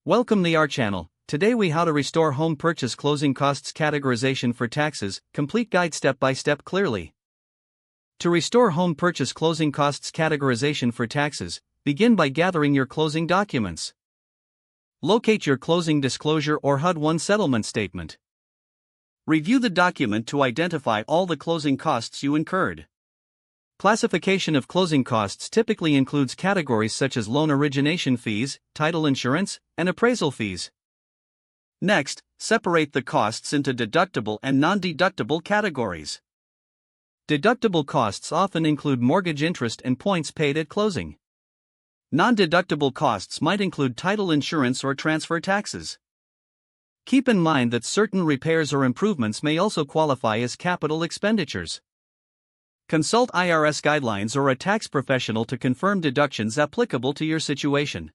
Welcome to our channel. Today we how to restore home purchase closing costs categorization for taxes, complete guide step by step clearly. To restore home purchase closing costs categorization for taxes, begin by gathering your closing documents. Locate your closing disclosure or HUD-1 settlement statement. Review the document to identify all the closing costs you incurred. Classification of closing costs typically includes categories such as loan origination fees, title insurance, and appraisal fees. Next, separate the costs into deductible and non-deductible categories. Deductible costs often include mortgage interest and points paid at closing. Non-deductible costs might include title insurance or transfer taxes. Keep in mind that certain repairs or improvements may also qualify as capital expenditures. Consult IRS guidelines or a tax professional to confirm deductions applicable to your situation.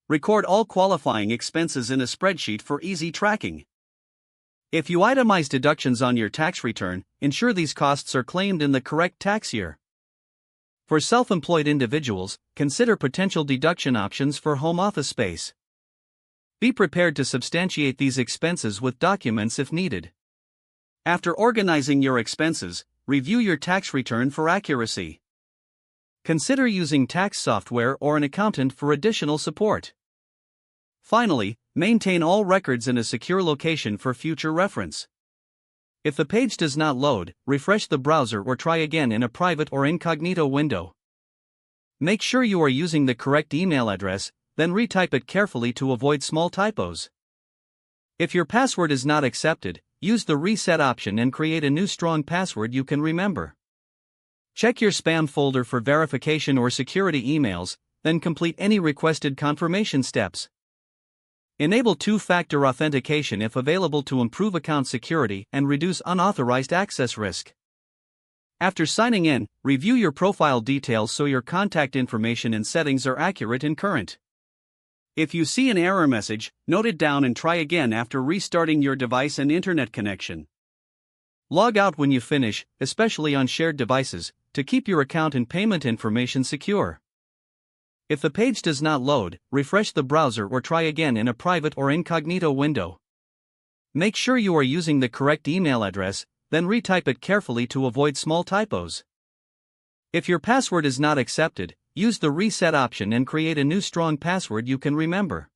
Record all qualifying expenses in a spreadsheet for easy tracking. If you itemize deductions on your tax return, ensure these costs are claimed in the correct tax year. For self-employed individuals, consider potential deduction options for home office space. Be prepared to substantiate these expenses with documents if needed. After organizing your expenses, review your tax return for accuracy. Consider using tax software or an accountant for additional support. Finally, maintain all records in a secure location for future reference. If the page does not load, refresh the browser or try again in a private or incognito window. Make sure you are using the correct email address, then retype it carefully to avoid small typos. If your password is not accepted, use the reset option and create a new strong password you can remember. Check your spam folder for verification or security emails, then complete any requested confirmation steps. Enable two-factor authentication if available to improve account security and reduce unauthorized access risk. After signing in, review your profile details so your contact information and settings are accurate and current. If you see an error message, note it down and try again after restarting your device and internet connection. Log out when you finish, especially on shared devices, to keep your account and payment information secure. If the page does not load, refresh the browser or try again in a private or incognito window. Make sure you are using the correct email address, then retype it carefully to avoid small typos. If your password is not accepted, use the reset option and create a new strong password you can remember.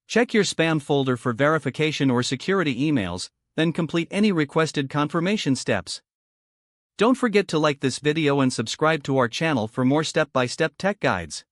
Check your spam folder for verification or security emails, then complete any requested confirmation steps. Don't forget to like this video and subscribe to our channel for more step-by-step tech guides.